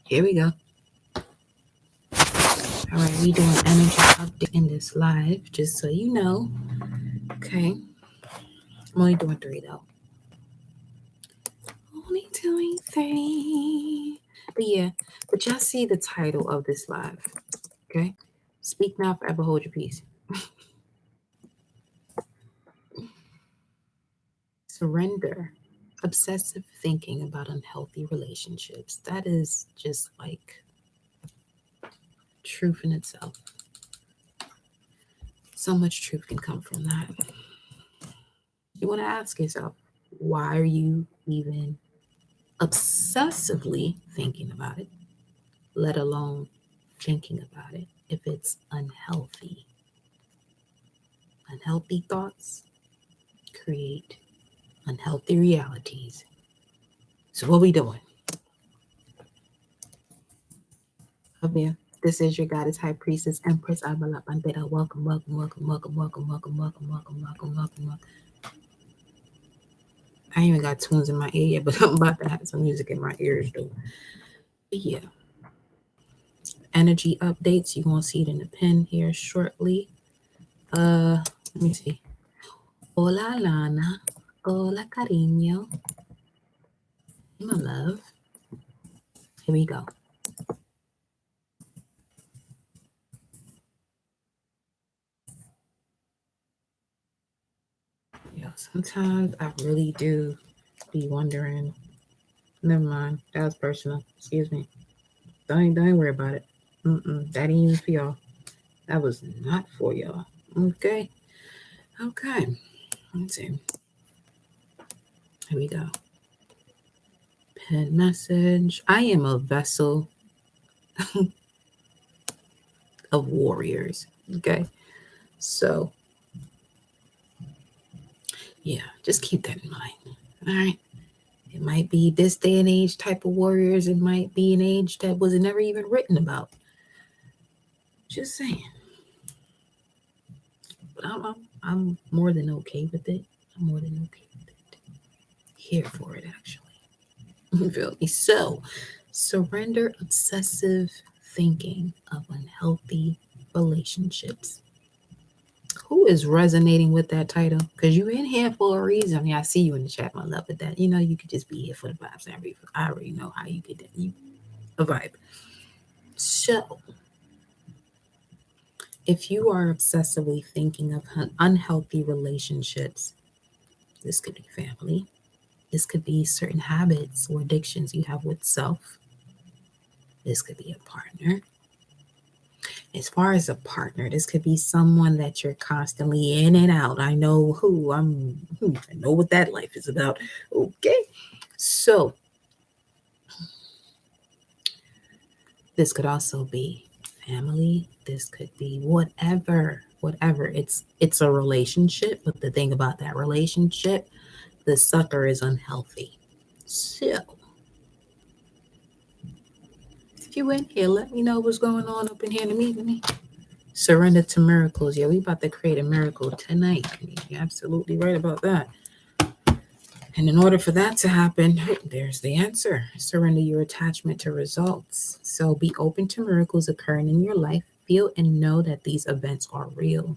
Here we go. All right, we doing energy update in this live, just so you know. Okay, I'm only doing three though. Only doing three. But yeah, but y'all see the title of this live. Okay, speak now, forever hold your peace. Surrender. Obsessive thinking about unhealthy relationships. That is just like truth in itself. So much truth can come from that. You want to ask yourself, why are you even obsessively thinking about it, let alone thinking about it if it's unhealthy? Unhealthy thoughts create unhealthy realities. So what we doing? Up here. This is your goddess, high priestess, empress, Abala Bandera. Welcome, welcome, welcome, welcome, welcome, welcome, welcome, welcome, welcome, welcome, welcome. I ain't even got tunes in my ear yet, but I'm about to have some music in my ears though. But yeah. Energy updates. You're gonna see it in the pen here shortly. Let me see. Hola Lana. Hola cariño. My love. Here we go. Yeah, sometimes I really do be wondering. Never mind. That was personal. Excuse me. Don't worry about it. That ain't even for y'all. That was not for y'all. Okay. Okay. Let's see. Here we go. Pen message. I am a vessel of warriors. Okay. So, yeah, just keep that in mind. All right. It might be this day and age type of warriors. It might be an age that was never even written about. Just saying. But I'm more than okay with it. I'm more than okay with it. Here for it, actually. You feel me? So, surrender obsessive thinking of unhealthy relationships. Who is resonating with that title? Because you're in here for a reason. I mean, I see you in the chat, my love, but that, you could just be here for the vibes. I already know how you get that. You a vibe. So, if you are obsessively thinking of unhealthy relationships, this could be family, this could be certain habits or addictions you have with self, this could be a partner. As far as a partner, this could be someone that you're constantly in and out. I know I know what that life is about. Okay. So, this could also be family. This could be whatever. It's a relationship, but the thing about that relationship, the sucker is unhealthy. So, if you in here, let me know what's going on up in here to meet me. Surrender to miracles. Yeah, we about to create a miracle tonight. You're absolutely right about that. And in order for that to happen, there's the answer. Surrender your attachment to results. So be open to miracles occurring in your life. Feel and know that these events are real.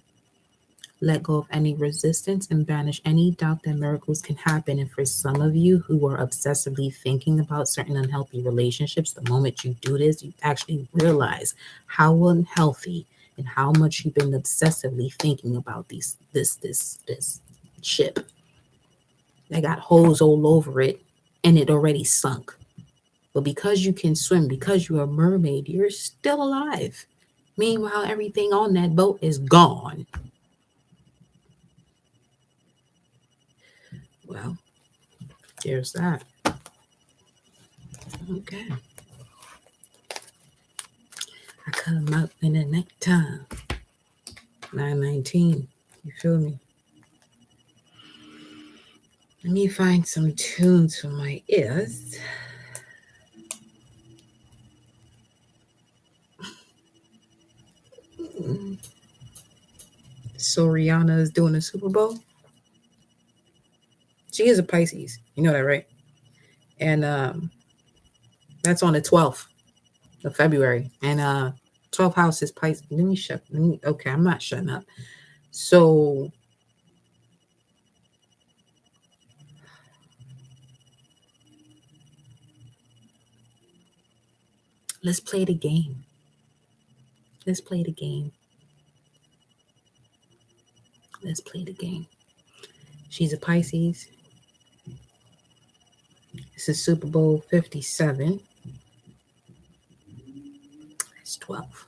Let go of any resistance and banish any doubt that miracles can happen. And for some of you who are obsessively thinking about certain unhealthy relationships, the moment you do this, you actually realize how unhealthy and how much you've been obsessively thinking about this ship that got holes all over it and it already sunk. But because you can swim, because you're a mermaid, you're still alive. Meanwhile, everything on that boat is gone. Well, there's that. Okay. I cut them up in the next time. 9:19. You feel me? Let me find some tunes for my ears. So Rihanna is doing a Super Bowl. She is a Pisces. You know that, right? And that's on the 12th. of February. And 12th house is Pisces. Okay, I'm not shutting up. So let's play the game. Let's play the game. Let's play the game. She's a Pisces. This is Super Bowl 57. It's 12.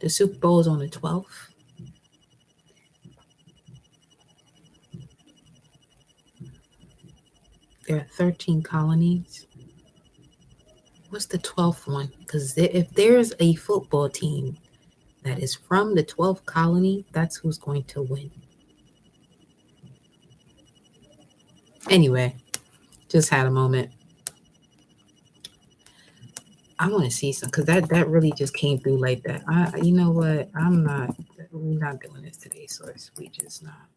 The Super Bowl is on the 12th. There are 13 colonies. What's the 12th one? Because if there's a football team that is from the 12th colony, that's who's going to win. Anyway, just had a moment. I want to see some, because that really just came through like that. You know what? We're not doing this today, Source. We just not.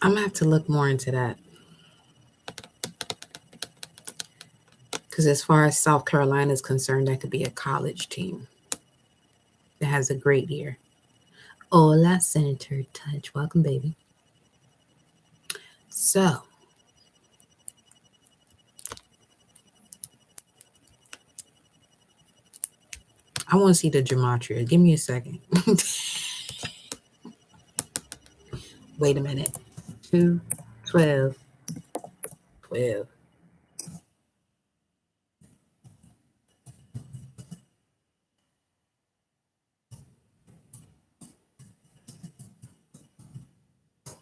I'm gonna have to look more into that. Because as far as South Carolina is concerned, that could be a college team that has a great year. Hola, Senator Touch. Welcome, baby. So, I want to see the gematria. Give me a second. Wait a minute. 2, 12, 12.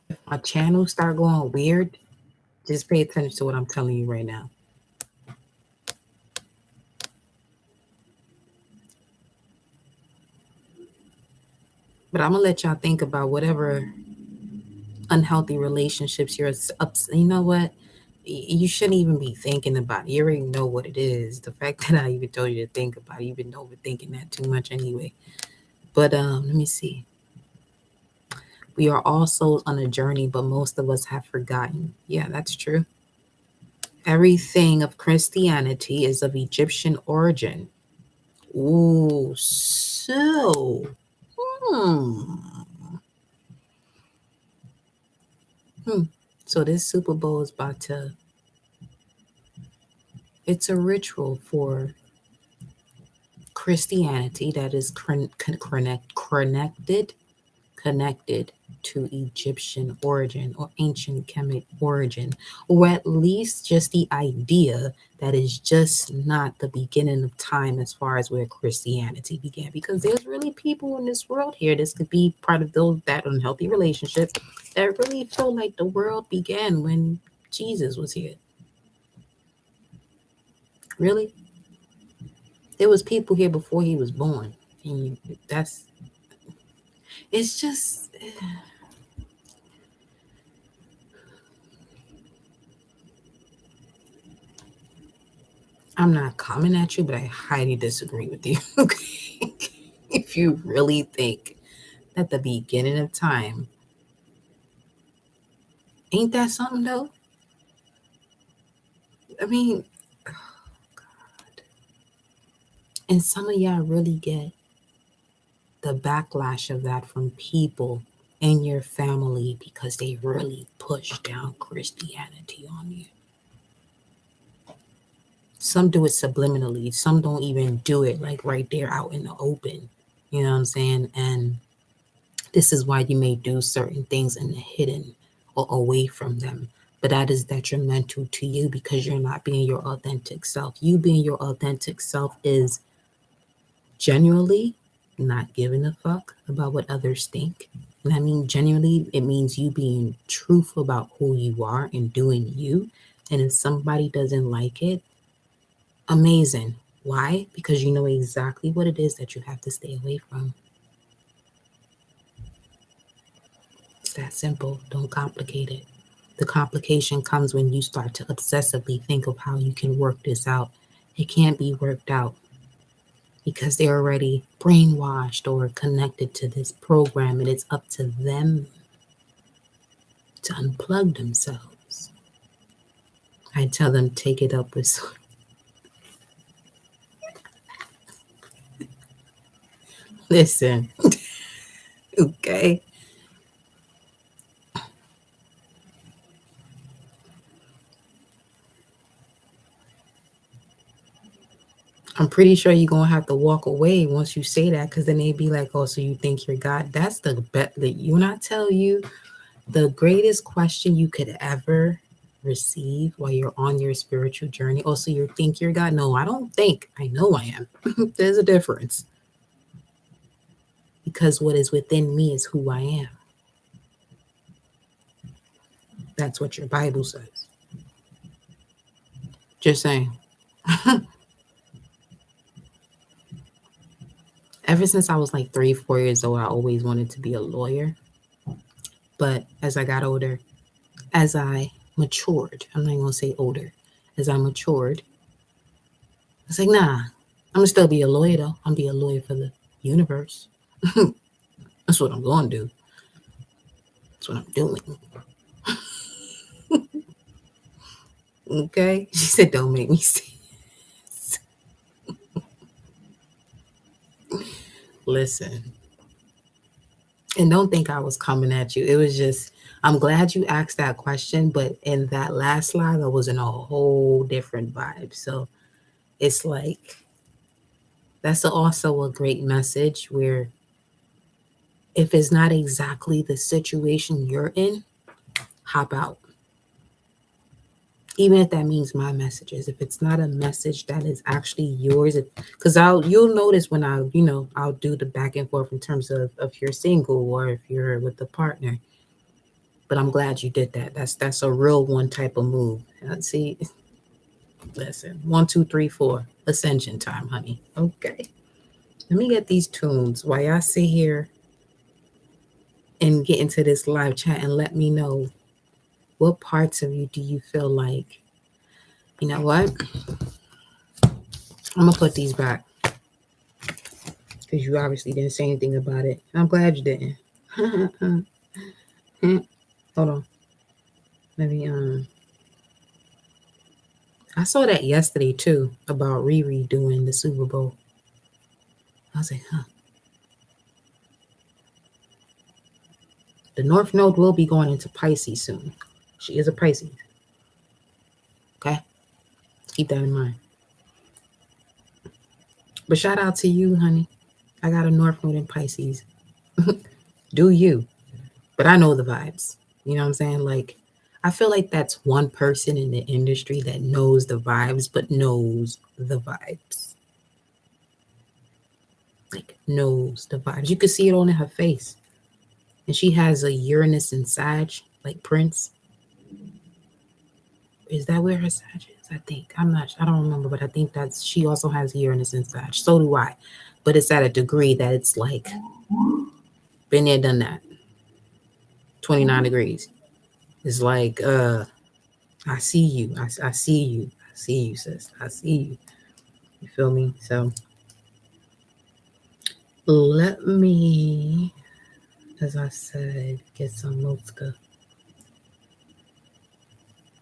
If my channel start going weird, just pay attention to what I'm telling you right now. But I'm gonna let y'all think about whatever unhealthy relationships you're up. You know what? You shouldn't even be thinking about it. You already know what it is. The fact that I even told you to think about it, you've been overthinking that too much anyway. But let me see. We are all souls on a journey, but most of us have forgotten. Yeah, that's true. Everything of Christianity is of Egyptian origin. Ooh, so. So this Super Bowl is about to. It's a ritual for Christianity that is connected to Egyptian origin or ancient Kemet origin, or at least just the idea that is just not the beginning of time as far as where Christianity began. Because there's really people in this world here, this could be part of those that unhealthy relationships that really feel like the world began when Jesus was here. Really? There was people here before he was born. And it's just, I'm not coming at you, but I highly disagree with you. Okay. If you really think that the beginning of time, ain't that something though? I mean, oh God. And some of y'all really get the backlash of that from people in your family because they really push down Christianity on you. Some do it subliminally. Some don't even do it like right there out in the open. You know what I'm saying? And this is why you may do certain things in the hidden or away from them. But that is detrimental to you because you're not being your authentic self. You being your authentic self is genuinely not giving a fuck about what others think. And I mean, genuinely, it means you being truthful about who you are and doing you. And if somebody doesn't like it, amazing. Why? Because you know exactly what it is that you have to stay away from. It's that simple. Don't complicate it. The complication comes when you start to obsessively think of how you can work this out. It can't be worked out because they're already brainwashed or connected to this program, and it's up to them to unplug themselves. I tell them, take it up with. Listen, okay? I'm pretty sure you're gonna have to walk away once you say that, because then they'd be like, "Oh, so you think you're God?" That's the bet that you and I tell you. The greatest question you could ever receive while you're on your spiritual journey. Also, you think you're God? No, I don't think. I know I am. There's a difference because what is within me is who I am. That's what your Bible says. Just saying. Ever since I was like 3, 4 years old, I always wanted to be a lawyer. But as I got older, as I matured, I'm not going to say older, as I matured, I was like, nah, I'm going to still be a lawyer though. I'm going to be a lawyer for the universe. That's what I'm going to do. That's what I'm doing. Okay? She said, don't make me say this. Listen. And don't think I was coming at you. It was just, I'm glad you asked that question, but in that last slide, I was in a whole different vibe. So it's like, that's also a great message where if it's not exactly the situation you're in, hop out. Even if that means my messages, if it's not a message that is actually yours, because you'll notice when I'll do the back and forth in terms of if you're single or if you're with a partner. But I'm glad you did that. That's a real one type of move. See, listen, 1, 2, 3, 4, ascension time, honey. Okay, let me get these tunes while y'all sit here and get into this live chat and let me know what parts of you do you feel like, you know what? I'm gonna put these back because you obviously didn't say anything about it. I'm glad you didn't. Hold on. Let me I saw that yesterday too about Riri doing the Super Bowl. I was like, huh. The North Node will be going into Pisces soon. She is a Pisces. Okay? Keep that in mind. But shout out to you, honey. I got a North Node in Pisces. Do you? But I know the vibes. You know what I'm saying? Like, I feel like that's one person in the industry that knows the vibes, but knows the vibes. Like, knows the vibes. You could see it on her face. And she has a Uranus and Sag, like Prince. Is that where her Sag is? I think. I don't remember, but I think that's, she also has Uranus and Sag. So do I. But it's at a degree that it's like, been there, done that. 29 degrees. It's like, I see you. I see you. I see you, sis. I see you. You feel me? So let me, as I said, get some notes.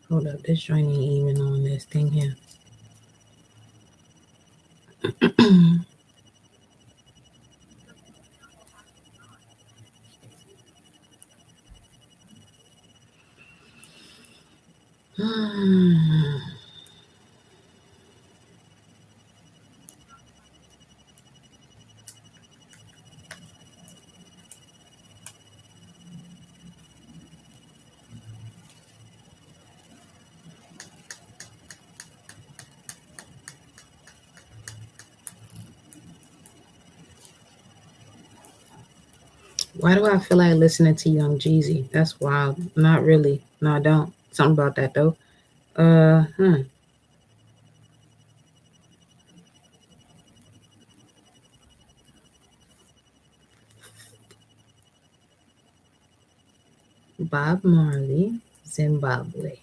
Hold up. This joint ain't even on this thing here. Why do I feel like listening to Young Jeezy? That's wild. Not really. No, I don't. Something about that though. Uh, hmm. Bob Marley, Zimbabwe.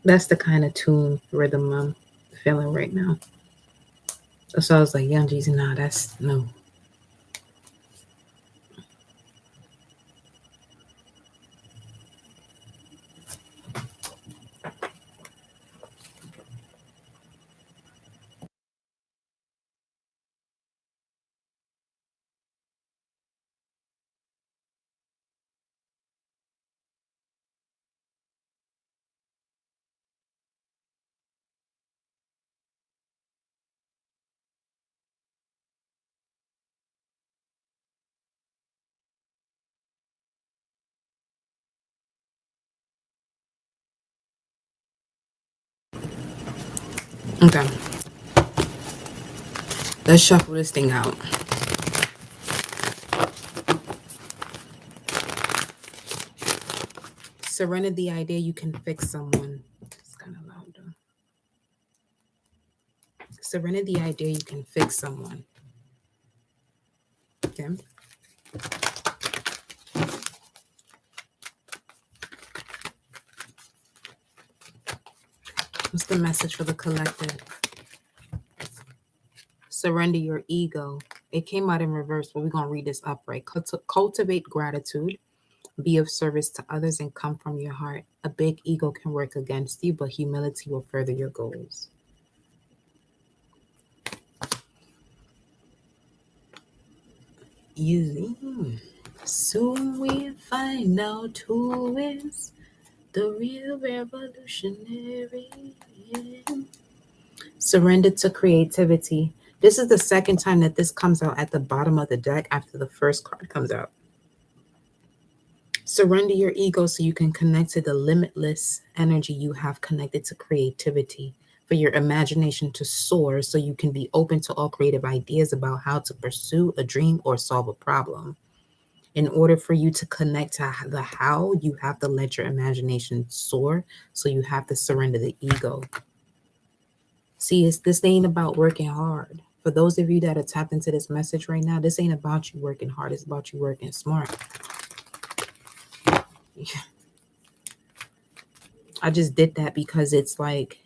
That's the kind of tune rhythm I'm feeling right now. So I was like, Young Jeezy, nah, that's no. Okay, let's shuffle this thing out. Surrender the idea you can fix someone. It's kind of loud though. Surrender the idea you can fix someone. Okay. What's the message for the collective? Surrender your ego. It came out in reverse, but we're going to read this upright. Cultivate gratitude. Be of service to others and come from your heart. A big ego can work against you, but humility will further your goals. You. Soon we'll find out who is the real revolutionary. Surrender to creativity. This is the second time that this comes out at the bottom of the deck after the first card comes out. Surrender your ego so you can connect to the limitless energy you have connected to creativity, for your imagination to soar so you can be open to all creative ideas about how to pursue a dream or solve a problem. In order for you to connect to the how, you have to let your imagination soar. So you have to surrender the ego. See, this ain't about working hard. For those of you that are tapped into this message right now, this ain't about you working hard. It's about you working smart. I just did that because it's like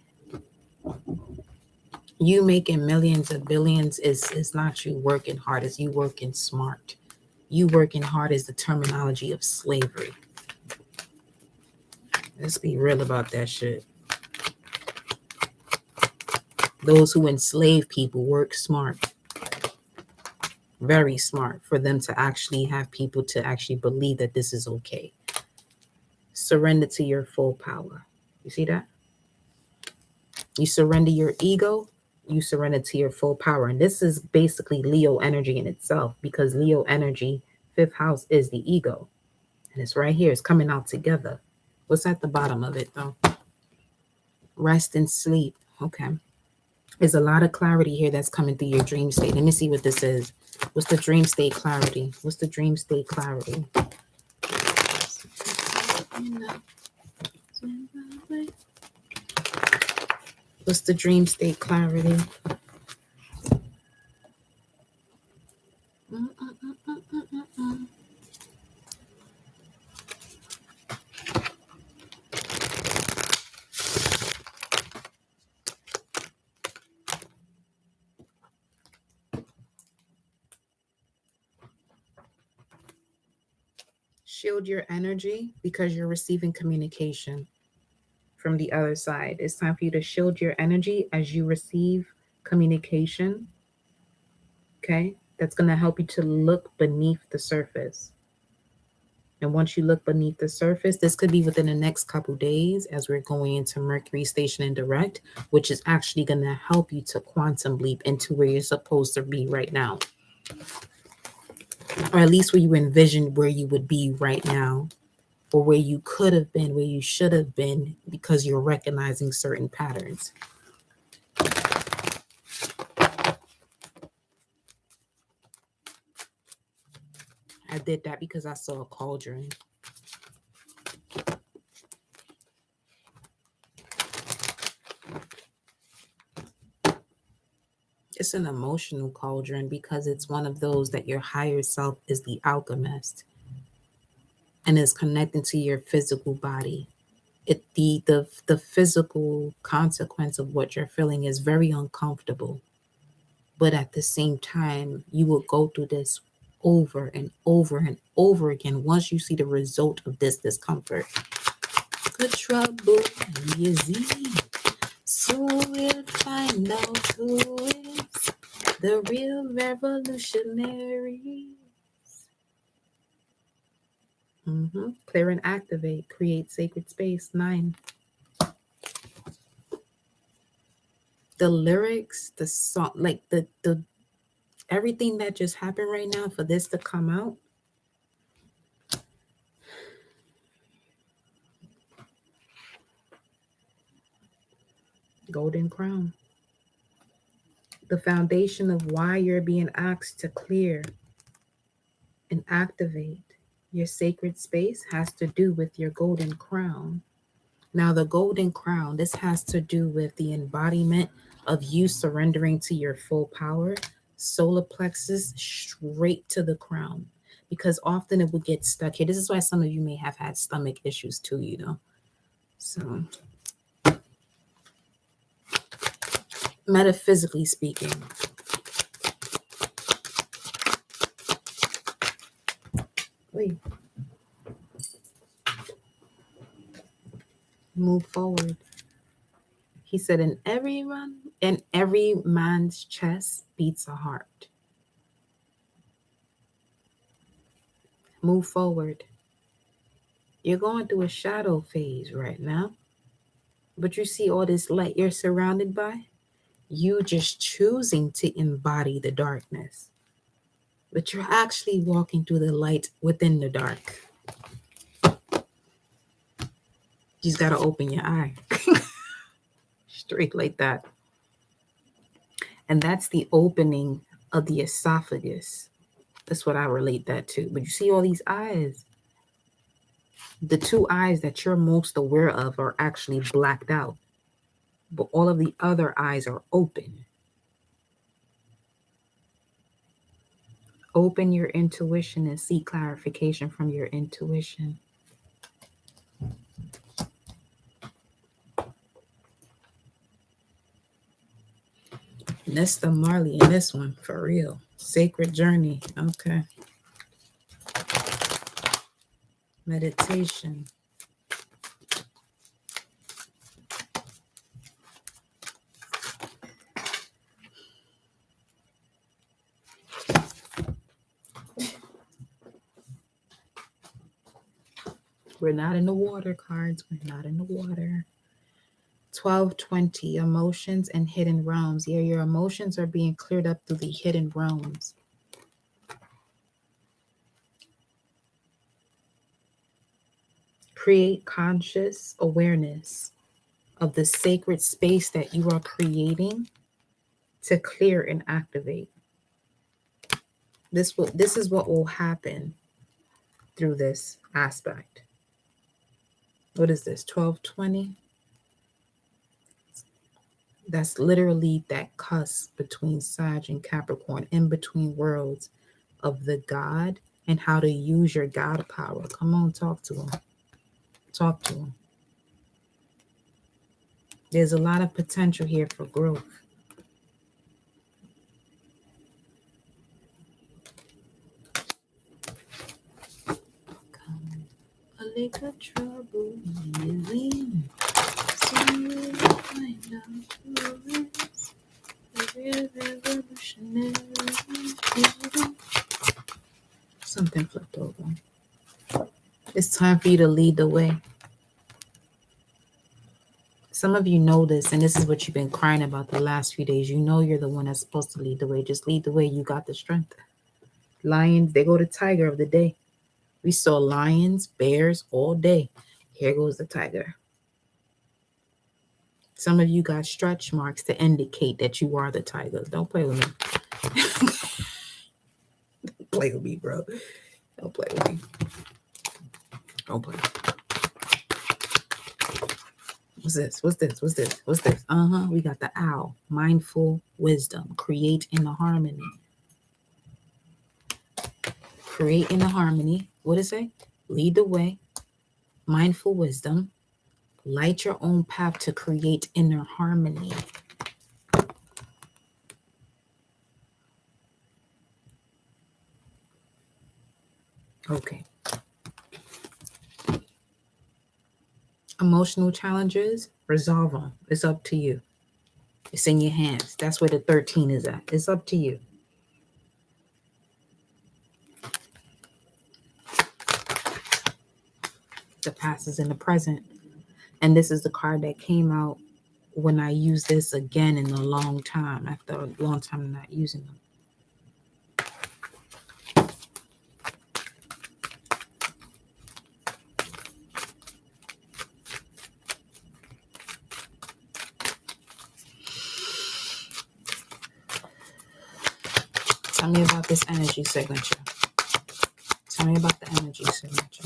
you making millions of billions is not you working hard, it's you working smart. You working hard is the terminology of slavery. Let's be real about that shit. Those who enslave people work smart, very smart, for them to actually have people to actually believe that this is okay. Surrender to your full power. You see that? You surrender your ego, you surrender to your full power. And this is basically Leo energy in itself, because Leo energy, fifth house, is the ego. And it's right here. It's coming out together. What's at the bottom of it, though? Rest and sleep. Okay. There's a lot of clarity here that's coming through your dream state. Let me see what this is. What's the dream state clarity? What's the dream state clarity? What's the dream state clarity? Shield your energy because you're receiving communication from the other side. It's time for you to shield your energy as you receive communication. Okay? That's going to help you to look beneath the surface. And once you look beneath the surface, this could be within the next couple days as we're going into Mercury station and direct, which is actually going to help you to quantum leap into where you're supposed to be right now. Or at least where you envision where you would be right now, or where you could have been, where you should have been, because you're recognizing certain patterns. I did that because I saw a cauldron. It's an emotional cauldron because it's one of those that your higher self is the alchemist and is connected to your physical body. The physical consequence of what you're feeling is very uncomfortable, but at the same time, you will go through this over and over and over again once you see the result of this discomfort. The trouble is easy, so we'll find out who is the real revolutionary. Clear and activate. Create sacred space. 9. The lyrics, the song, like the everything that just happened right now for this to come out. Golden crown. The foundation of why you're being asked to clear and activate your sacred space has to do with your golden crown. Now, the golden crown, this has to do with the embodiment of you surrendering to your full power, solar plexus straight to the crown, because often it will get stuck here. This is why some of you may have had stomach issues too, you know. So, metaphysically speaking, wait, move forward. He said, in every man's chest beats a heart. Move forward. You're going through a shadow phase right now, but you see all this light you're surrounded by. You just choosing to embody the darkness, but you're actually walking through the light within the dark. You just got to open your eye. Straight like that. And that's the opening of the esophagus. That's what I relate that to. But you see all these eyes. The 2 eyes that you're most aware of are actually blacked out, but all of the other eyes are open. Open your intuition and seek clarification from your intuition. Nesta Marley in this one, for real. Sacred journey. Okay. Meditation. We're not in the water, cards. We're not in the water. 1220, emotions and hidden realms. Yeah, your emotions are being cleared up through the hidden realms. Create conscious awareness of the sacred space that you are creating to clear and activate. This is what will happen through this aspect. What is this? 1220? That's literally that cusp between Sag and Capricorn, in between worlds of the God and how to use your God power. Come on, talk to him. Talk to him. There's a lot of potential here for growth. Come, a little trouble is in. So we'll find out who is the real revolutionary. Something flipped over. It's time for you to lead the way. Some of you know this, and this is what you've been crying about the last few days. You know you're the one that's supposed to lead the way. Just lead the way. You got the strength. Lions, they go to tiger of the day. We saw lions, bears all day. Here goes the tiger. Some of you got stretch marks to indicate that you are the tiger. Don't play with me. Don't play with me, bro. Don't play with me. Don't play. What's this? What's this? What's this? What's this? We got the owl. Mindful wisdom. Create in the harmony. Create in the harmony. What does it say? Lead the way. Mindful wisdom. Light your own path to create inner harmony. Okay. Emotional challenges, resolve them. It's up to you. It's in your hands. That's where the 13 is at. It's up to you. The past is in the present. And this is the card that came out when I use this again in a long time, after a long time of not using them. Tell me about this energy signature. Tell me about the energy signature.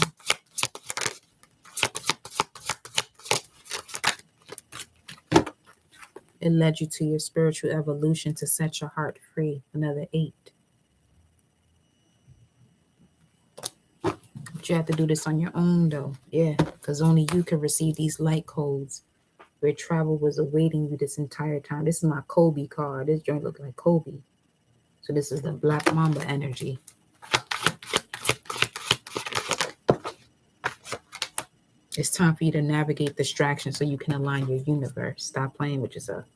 It led you to your spiritual evolution to set your heart free. Another 8. But you have to do this on your own, though. Yeah, because only you can receive these light codes where travel was awaiting you this entire time. This is my Kobe card. This joint looks like Kobe. So this is the Black Mamba energy. It's time for you to navigate distractions so you can align your universe. Stop playing with yourself.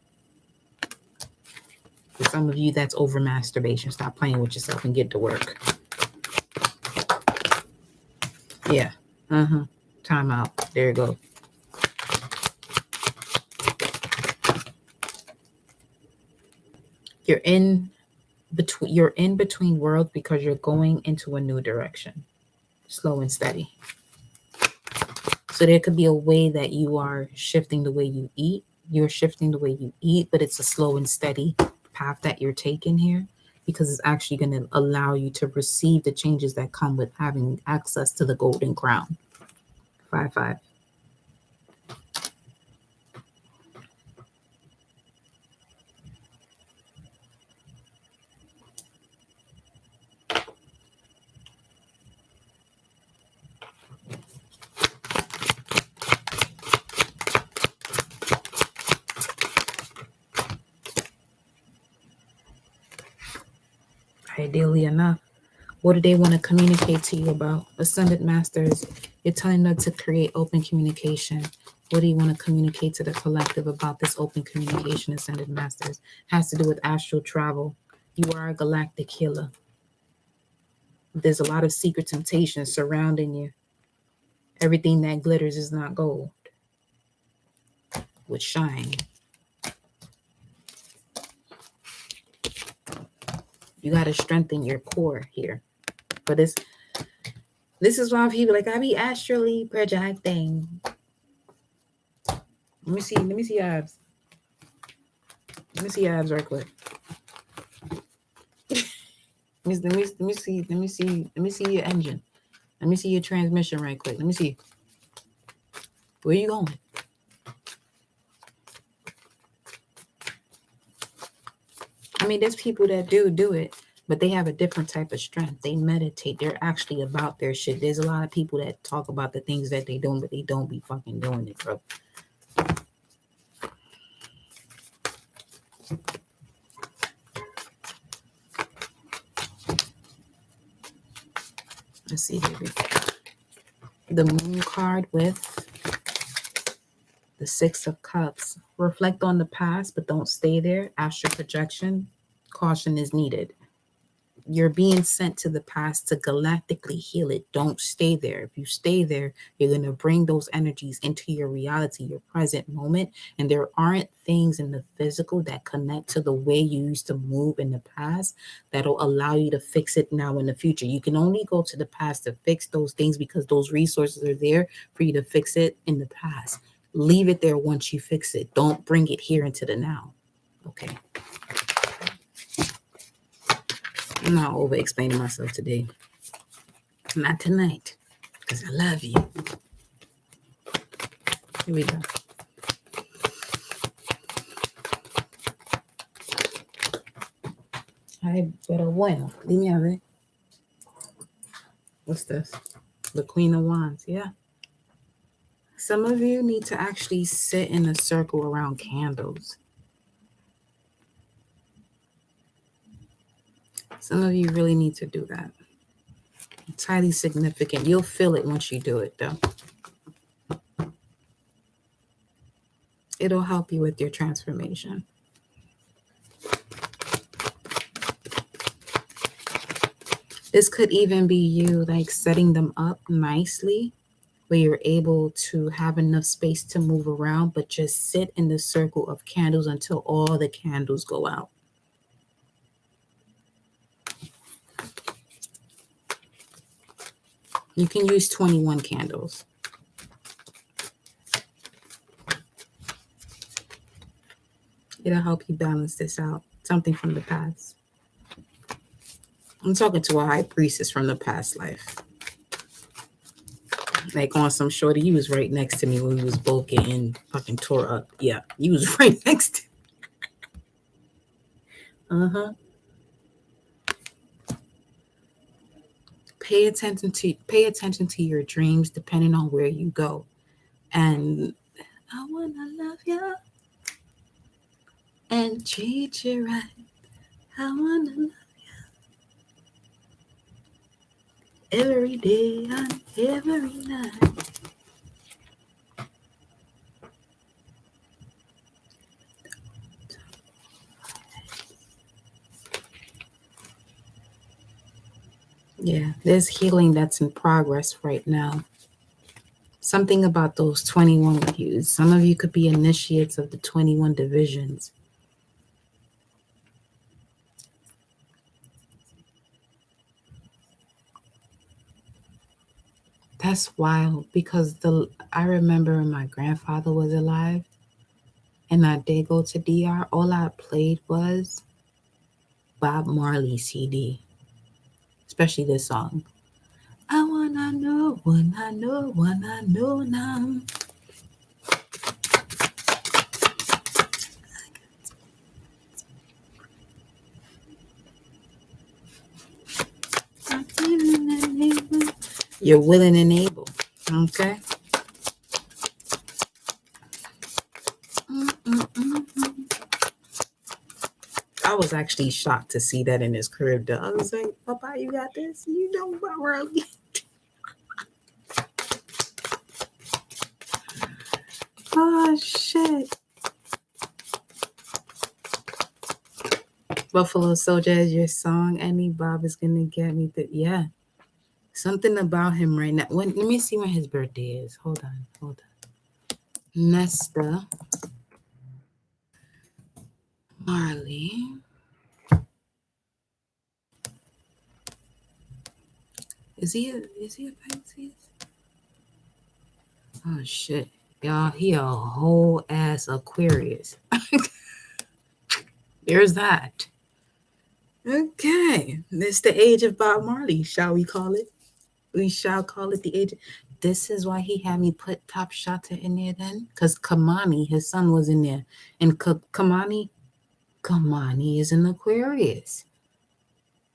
For some of you, that's over masturbation. Stop playing with yourself and get to work. Yeah. Time out. There you go. You're in between worlds because you're going into a new direction. Slow and steady. So there could be a way that you are shifting the way you eat. You're shifting the way you eat, but it's a slow and steady path that you're taking here, because it's actually going to allow you to receive the changes that come with having access to the golden crown. 5-5. Ideally enough, what do they want to communicate to you about? Ascended Masters, you're telling them to create open communication. What do you want to communicate to the collective about this open communication, Ascended Masters? Has to do with astral travel. You are a galactic healer. There's a lot of secret temptations surrounding you. Everything that glitters is not gold. With shine. You got to strengthen your core here. For this is why people like, I be astrally projecting. Let me see your abs. Let me see your abs right quick. Let me see your engine. Let me see your transmission right quick. Let me see. Where you going? I mean, there's people that do it, but they have a different type of strength. They meditate. They're actually about their shit. There's a lot of people that talk about the things that they do, but they don't be fucking doing it, bro. Let's see, baby. The Moon card with the 6 of Cups. Reflect on the past, but don't stay there. Astral projection. Caution is needed. You're being sent to the past to galactically heal it. Don't stay there. If you stay there, you're going to bring those energies into your reality, your present moment. And there aren't things in the physical that connect to the way you used to move in the past that'll allow you to fix it now in the future. You can only go to the past to fix those things because those resources are there for you to fix it in the past. Leave it there once you fix it. Don't bring it here into the now. Okay. I'm not over explaining myself today. Not tonight, because I love you. Here we go. Ay, pero bueno, dime a ver. What's this? The Queen of Wands, yeah. Some of you need to actually sit in a circle around candles. Some of you really need to do that. It's highly significant. You'll feel it once you do it, though. It'll help you with your transformation. This could even be you like setting them up nicely where you're able to have enough space to move around, but just sit in the circle of candles until all the candles go out. You can use 21 candles. It'll help you balance this out. Something from the past. I'm talking to a high priestess from the past life. Like on some shorty, he was right next to me when we was both getting fucking tore up. Yeah, he was right next to me. Uh-huh. Pay attention to your dreams depending on where you go. And I wanna love you and treat you right. I wanna love you every day and every night. Yeah, there's healing that's in progress right now. Something about those 21 with you. Some of you could be initiates of the 21 divisions. That's wild because I remember when my grandfather was alive and I did go to DR, all I played was Bob Marley CD, especially this song. I wanna know now. You're willing and able, okay? I was actually shocked to see that in his crib, though. I was like, Papa, you got this? You know about Marley. Oh, shit. Buffalo Soldier is your song. Any Bob is going to get me. Yeah. Something about him right now. Let me see when his birthday is. Hold on. Nesta Marley. Is he a Pisces? Oh shit. Y'all, he a whole ass Aquarius. There's that. Okay. It's the age of Bob Marley, shall we call it? We shall call it the age. This is why he had me put Top Shotta in there then. Because Kamani, his son, was in there. And Kamani is an Aquarius.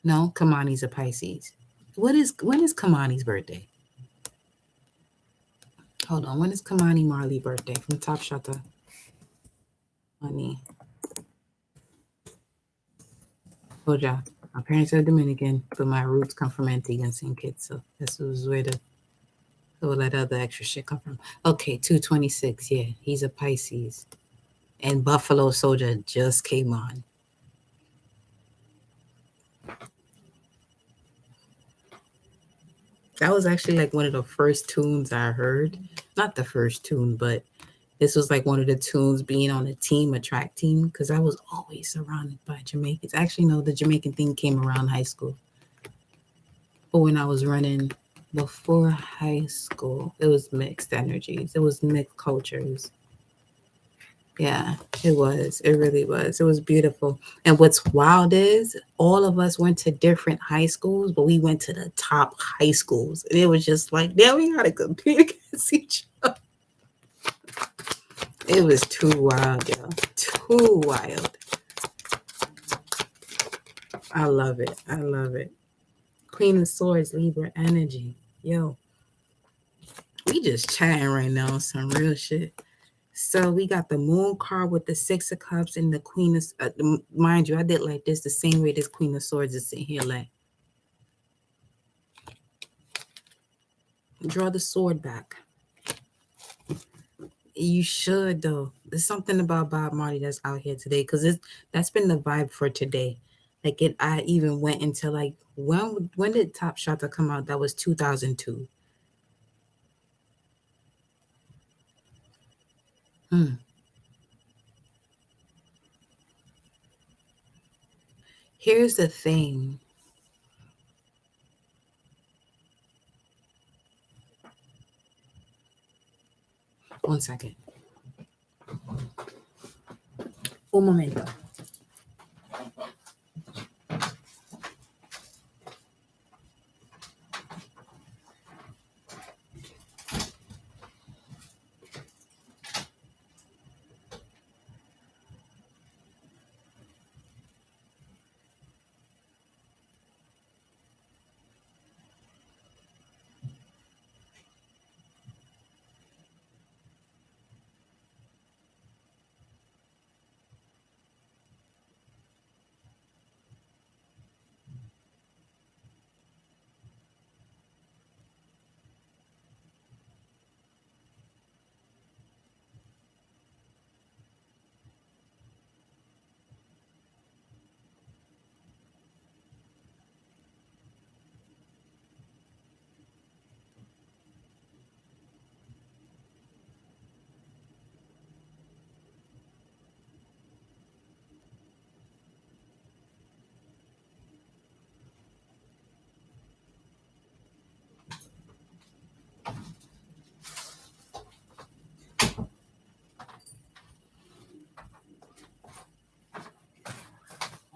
No, Kamani's a Pisces. When is Kamani's birthday? Hold on. When is Kamani Marley birthday from Top Shotta? Honey. Told y'all. My parents are Dominican, but my roots come from Antigua and St. Kitts. So this was where all that other extra shit come from. Okay, 226. Yeah, he's a Pisces. And Buffalo Soldier just came on. That was actually like one of the first tunes I heard. Not the first tune, but this was like one of the tunes being on a team, a track team, because I was always surrounded by Jamaicans. Actually, no, the Jamaican thing came around high school. But when I was running before high school, it was mixed energies. It was mixed cultures. Yeah, it was. It really was. It was beautiful. And what's wild is all of us went to different high schools, but we went to the top high schools. And it was just like, now we gotta compete against each other. It was too wild, yo. Too wild. I love it. I love it. Queen of Swords, Libra energy. Yo, we just chatting right now, some real shit. So we got the Moon card with the Six of Cups and the Queen of. Mind you, I did like this the same way this Queen of Swords is sitting here. Like, draw the sword back. You should though. There's something about Bob Marley that's out here today because that's been the vibe for today. Like it, I even went into like when did Top Shot come out? That was 2002. Hmm. Here's the thing. One second. Un momento.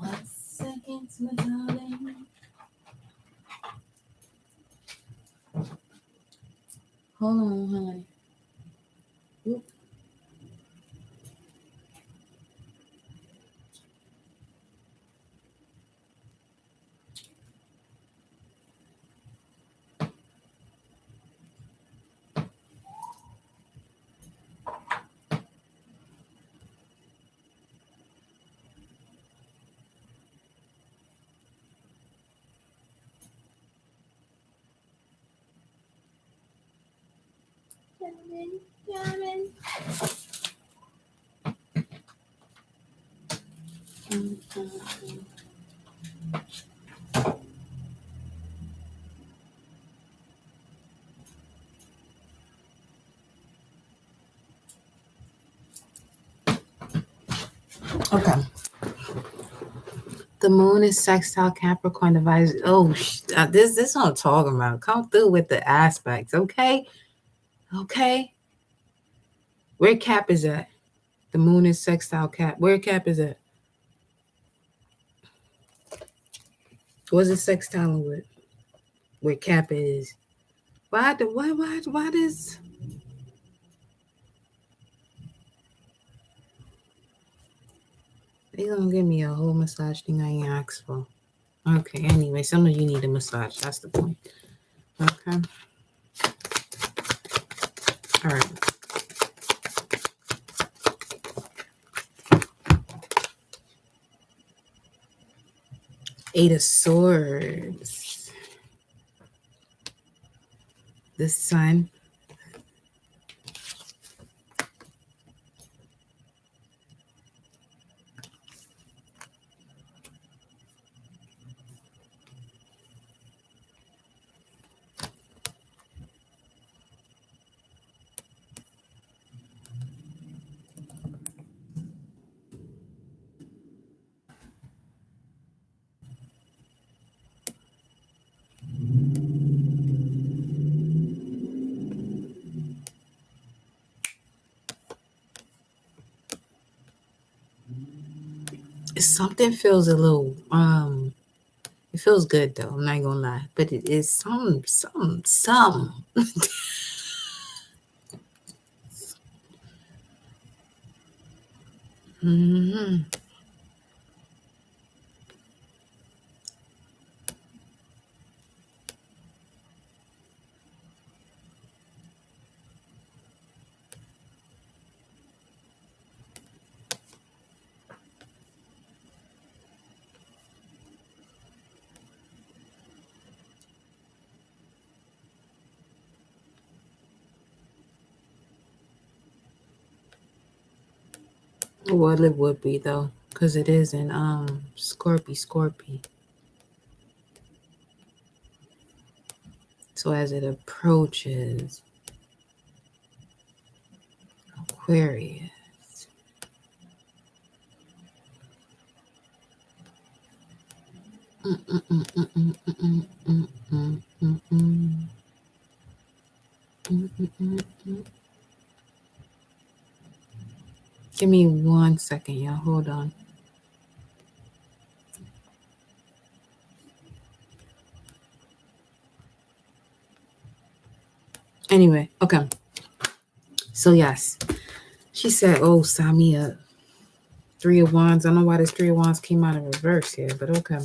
One second, my darling. Hold on, honey. Oop. Okay. The moon is sextile Capricorn device. Oh, this what I'm talking about. Come through with the aspects, okay? Okay. Where Cap is at? The moon is sextile Cap. Where Cap is at? What's it sextile with? Where Cap is? Why this? They gonna give me a whole massage thing I ain't asked for. Okay. Anyway, some of you need a massage. That's the point. Okay. All right. Eight of Swords. The Sun. something feels a little it feels good though, I'm not gonna lie. But it is some. Hmm. Well, it would be though, because it is in Scorpy. So as it approaches Aquarius. Mm, mm, mm, mm, mm, mm, mm, mm, mm, mm. Mm, mm, mm, mm. Give me 1 second, y'all. Hold on. Anyway, okay. So yes, she said, "Oh, sign me up." 3 of Wands. I don't know why this 3 of Wands came out in reverse here, but okay.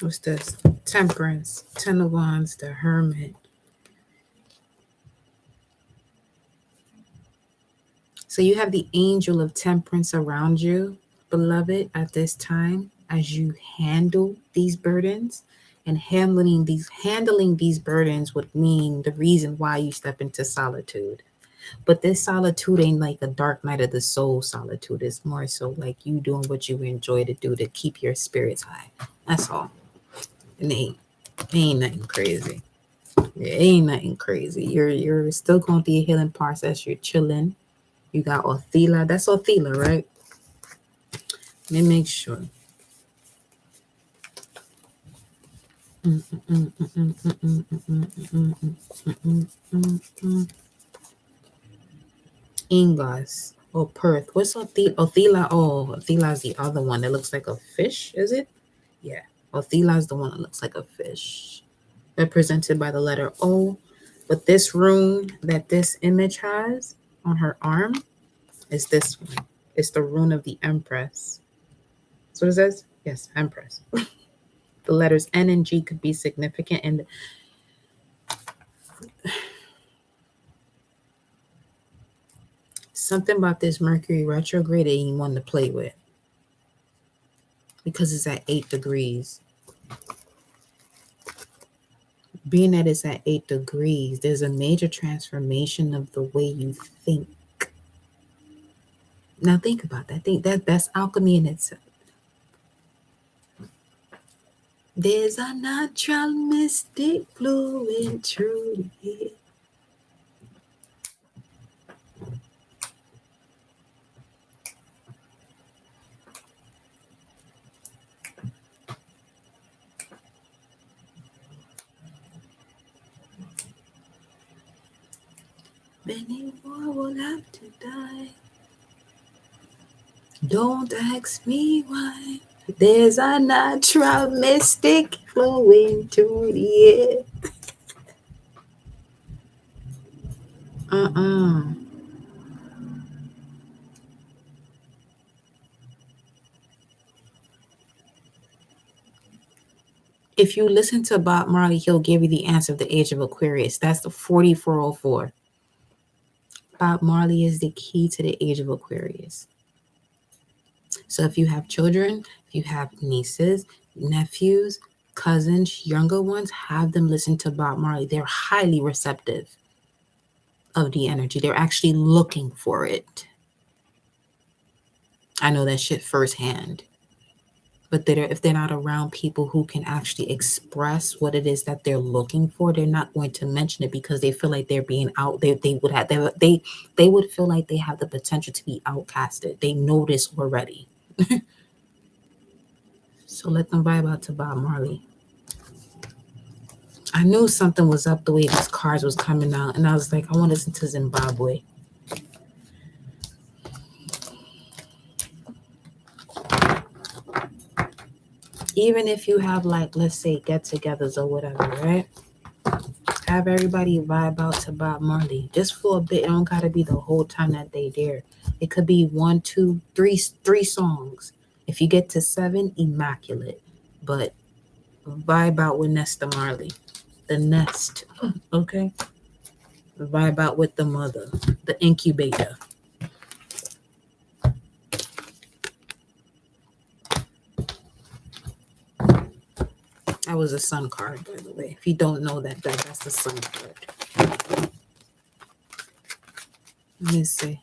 What's this? Temperance. 10 of Wands. The Hermit. So you have the angel of temperance around you, beloved, at this time as you handle these burdens. And handling these burdens would mean the reason why you step into solitude. But this solitude ain't like a dark night of the soul solitude. It's more so like you doing what you enjoy to do to keep your spirits high. That's all. And it ain't nothing crazy. It ain't nothing crazy. You're still going through your healing process. You're chilling. You got Othila. That's Othila, right? Let me make sure. Ingas or Perth. What's Othila? Othila? Oh, Othila's the other one that looks like a fish, is it? Yeah. Othila's the one that looks like a fish. Represented by the letter O. But this rune that this image has on her arm is this one. It's the rune of the Empress. So it says? Yes, Empress. The letters N and G could be significant, and something about this Mercury retrograde that you want to play with because it's at 8 degrees. Being that it's at 8 degrees, there's a major transformation of the way you think. Now think about that. Think that's alchemy in itself. There's a natural mystic flowing through it. Many more will have to die. Don't ask me why. There's a natural mystic flowing through the air. Uh-uh. If you listen to Bob Marley, he'll give you the answer of the age of Aquarius. That's the 4404. Bob Marley is the key to the age of Aquarius. So if you have children, if you have nieces, nephews, cousins, younger ones, have them listen to Bob Marley. They're highly receptive of the energy. They're actually looking for it. I know that shit firsthand. But if they're not around people who can actually express what it is that they're looking for, they're not going to mention it because they feel like they're being out. They would feel like they have the potential to be outcasted. They know this already. So let them vibe out to Bob Marley. I knew something was up the way these cards was coming out, and I was like, I want to listen to Zimbabwe. Even if you have, like, let's say get-togethers or whatever, right? Have everybody vibe out to Bob Marley just for a bit. It don't gotta be the whole time that they there. It could be one, two, three songs. If you get to 7, immaculate. But vibe out with Nesta Marley, the nest, okay? Vibe out with the mother, the incubator. That was a sun card, by the way. If you don't know that's the sun card. Let me see.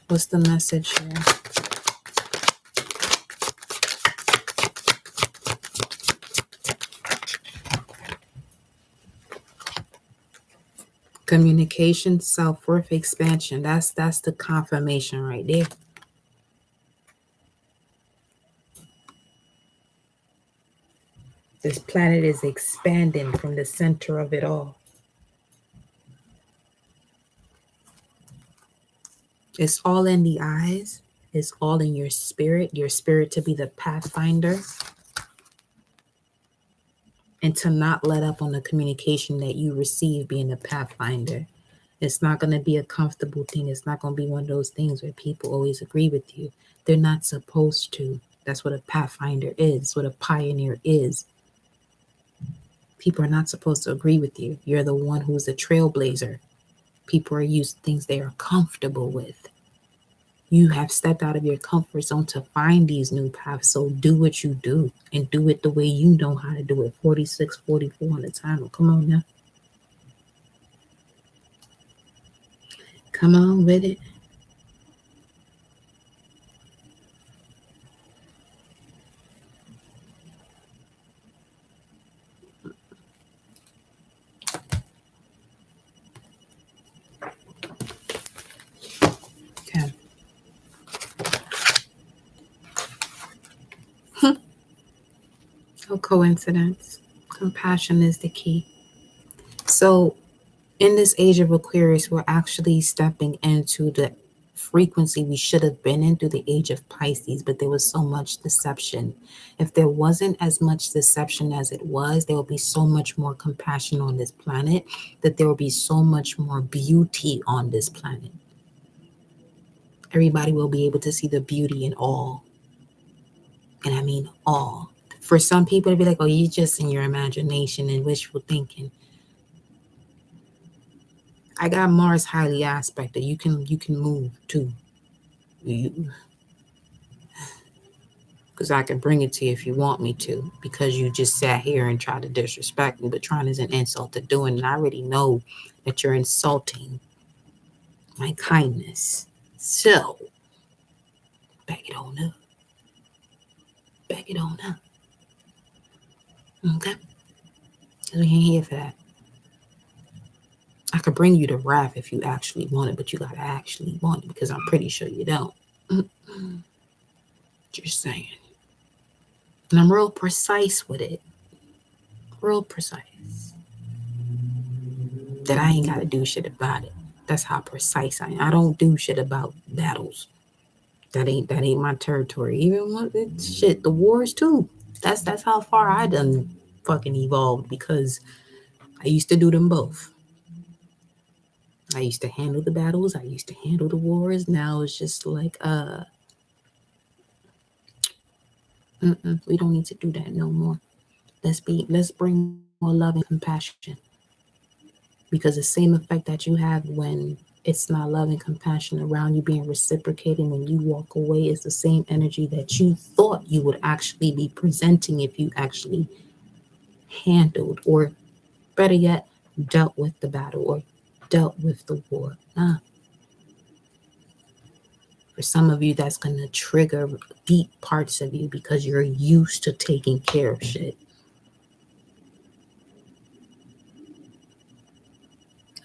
What's the message here? Communication, self-worth, expansion. That's the confirmation right there. This planet is expanding from the center of it all. It's all in the eyes. It's all in your spirit to be the pathfinder. And to not let up on the communication that you receive being the pathfinder. It's not going to be a comfortable thing. It's not going to be one of those things where people always agree with you. They're not supposed to. That's what a pathfinder is, what a pioneer is. People are not supposed to agree with you. You're the one who's a trailblazer. People are used to things they are comfortable with. You have stepped out of your comfort zone to find these new paths. So do what you do and do it the way you know how to do it. 46, 44 on the time. Come on now. Come on with it. Okay. No coincidence. Compassion is the key. So in this age of Aquarius, we're actually stepping into the frequency we should have been in through the age of Pisces, but there was so much deception. If there wasn't as much deception as it was, there will be so much more compassion on this planet, that there will be so much more beauty on this planet. Everybody will be able to see the beauty in all. And I mean all. For some people to be like, oh, you're just in your imagination and wishful thinking. I got Mars highly aspected. You can move too. Because I can bring it to you if you want me to. Because you just sat here and tried to disrespect me, but trying is an insult to doing. And I already know that you're insulting my kindness. So back it on up. Back it on up. Okay? Because we ain't here for that. I could bring you to wrath if you actually want it, but you gotta actually want it, because I'm pretty sure you don't. Just saying. And I'm real precise with it. Real precise. That I ain't gotta do shit about it. That's how precise I am. I don't do shit about battles. That ain't my territory. Even what shit, the wars too. That's how far I done fucking evolved, because I used to do them both. I used to handle the battles. I used to handle the wars. Now it's just like, we don't need to do that no more. Let's bring more love and compassion. Because the same effect that you have when it's not love and compassion around you being reciprocated when you walk away is the same energy that you thought you would actually be presenting if you actually handled, or better yet, dealt with the battle or dealt with the war. For some of you, that's going to trigger deep parts of you because you're used to taking care of shit.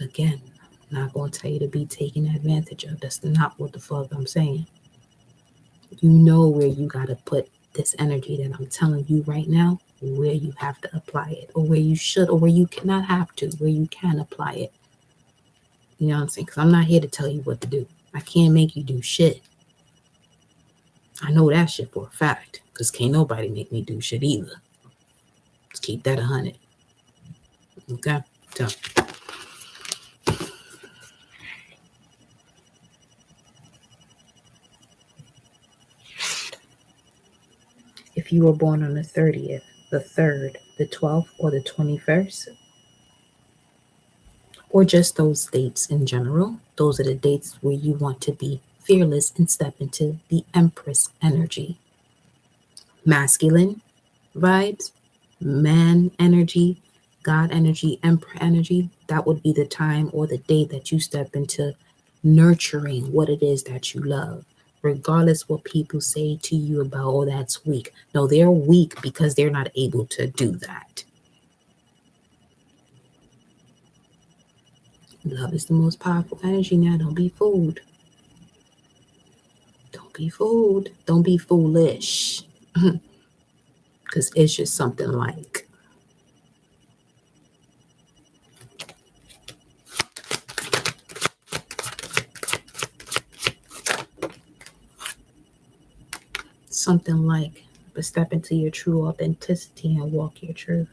Again, I'm not going to tell you to be taken advantage of. That's not what the fuck I'm saying. You know where you got to put this energy that I'm telling you right now, where you have to apply it, or where you should, or where you cannot have to, where you can apply it. You know what I'm saying? Because I'm not here to tell you what to do. I can't make you do shit. I know that shit for a fact, because can't nobody make me do shit either. Let's keep that 100. Okay? So, if you were born on the 30th, the 3rd, the 12th, or the 21st, or just those dates in general, those are the dates where you want to be fearless and step into the Empress energy. Masculine vibes, man energy, God energy, Emperor energy, that would be the time or the day that you step into nurturing what it is that you love, regardless what people say to you about, oh, that's weak. No, they're weak because they're not able to do that. Love is the most powerful energy now. Don't be fooled. Don't be fooled. Don't be foolish. Because it's just something like, but step into your true authenticity and walk your truth.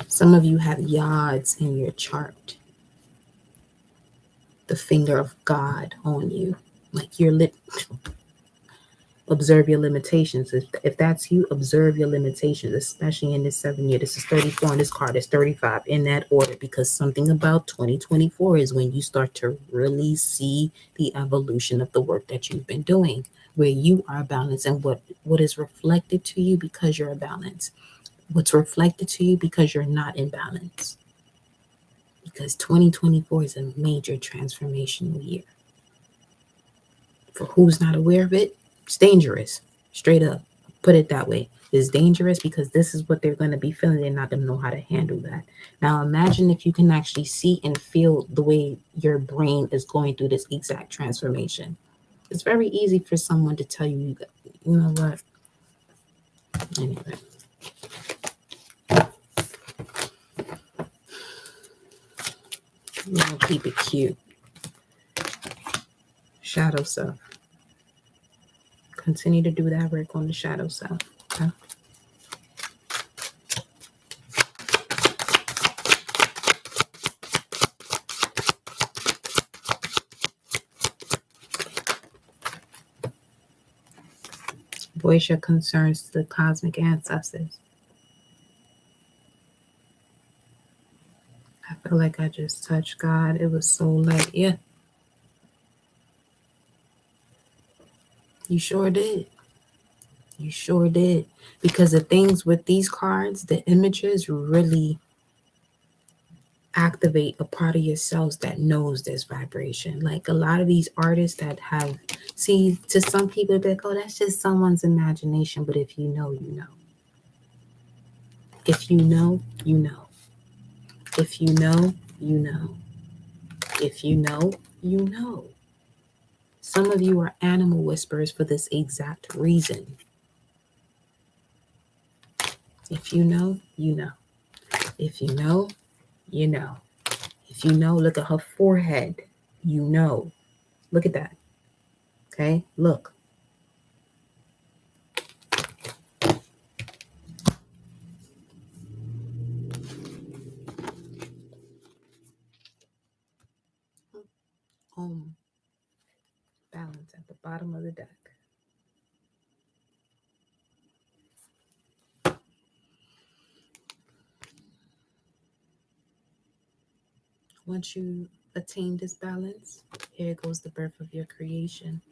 Some of you have yods in your chart. The finger of God on you. Like your lip. Observe your limitations. If that's you, observe your limitations, especially in this 7 year. This is 34 and this card is 35 in that order, because something about 2024 is when you start to really see the evolution of the work that you've been doing, where you are balanced and what is reflected to you because you're balanced. What's reflected to you because you're not in balance. Because 2024 is a major transformational year. For who's not aware of it, it's dangerous. Straight up. Put it that way. It's dangerous because this is what they're going to be feeling. They're not going to know how to handle that. Now, imagine if you can actually see and feel the way your brain is going through this exact transformation. It's very easy for someone to tell you, you know what? Anyway. We'll keep it cute. Shadow self. Continue to do that work on the shadow self. Okay? Voice your concerns to the cosmic ancestors. I feel like I just touched God. It was so light. Yeah. You sure did. You sure did. Because the things with these cards, the images really activate a part of yourselves that knows this vibration. Like a lot of these artists that have, see, to some people, they're like, oh, that's just someone's imagination. But if you know, you know. If you know, you know. If you know, you know. If you know, you know. Some of you are animal whisperers for this exact reason. If you know, you know. If you know, you know. If you know, look at her forehead. You know. Look at that. Okay? Look. Balance at the bottom of the deck. Once you attain this balance, here goes the birth of your creation,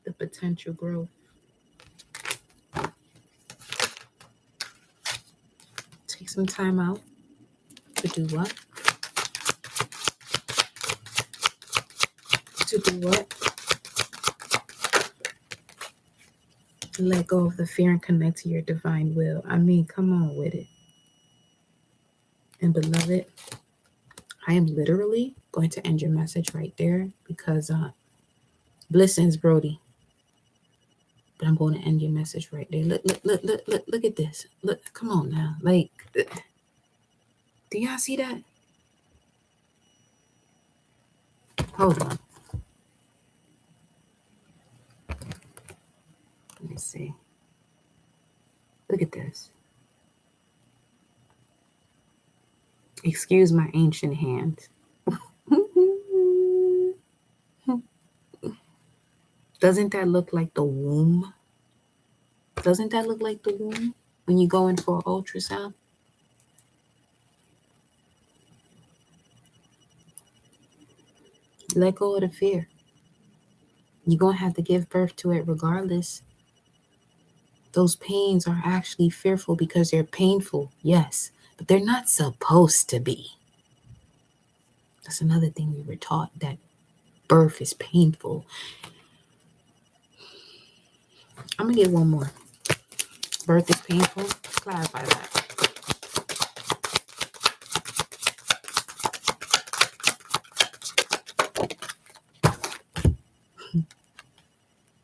the potential growth. Take some time out to do what? To do what? Let go of the fear and connect to your divine will. I mean, come on with it. And beloved, I am literally going to end your message right there because blessings, Brody. But I'm going to end your message right there. Look at this. Look, come on now. Like, do y'all see that? Hold on. Let me see. Look at this. Excuse my ancient hands. Doesn't that look like the womb? Doesn't that look like the womb when you go in for an ultrasound? Let go of the fear. You're going to have to give birth to it regardless. Those pains are actually fearful because they're painful, yes, but they're not supposed to be. That's another thing we were taught, that birth is painful. I'm going to get one more. Birth is painful. Clarify that.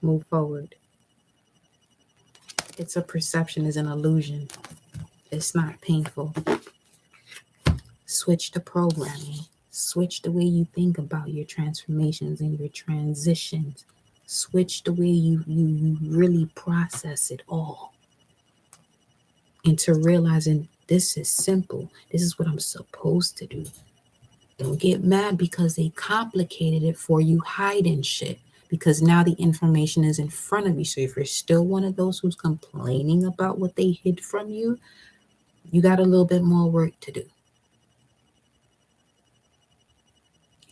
Move forward. It's a perception, it's an illusion. It's not painful. Switch the programming. Switch the way you think about your transformations and your transitions. Switch the way you really process it all. Into realizing this is simple. This is what I'm supposed to do. Don't get mad because they complicated it for you, hiding shit. Because now the information is in front of you. So if you're still one of those who's complaining about what they hid from you, you got a little bit more work to do.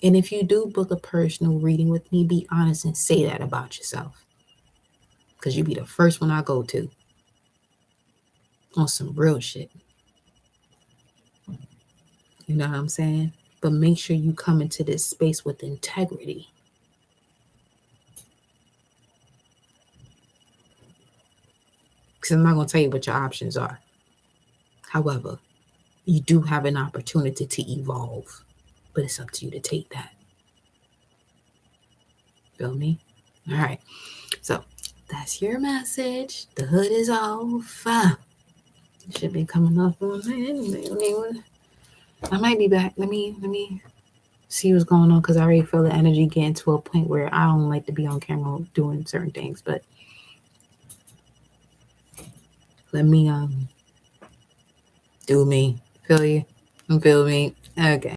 And if you do book a personal reading with me, be honest and say that about yourself. Because you'll be the first one I go to. On some real shit. You know what I'm saying? But make sure you come into this space with integrity. Because I'm not going to tell you what your options are. However, you do have an opportunity to evolve. But it's up to you to take that. Feel me? All right. So that's your message. The hood is off. It should be coming off on me. I might be back. Let me see what's going on, because I already feel the energy getting to a point where I don't like to be on camera doing certain things. But let me do me. Feel you? Feel me? Okay.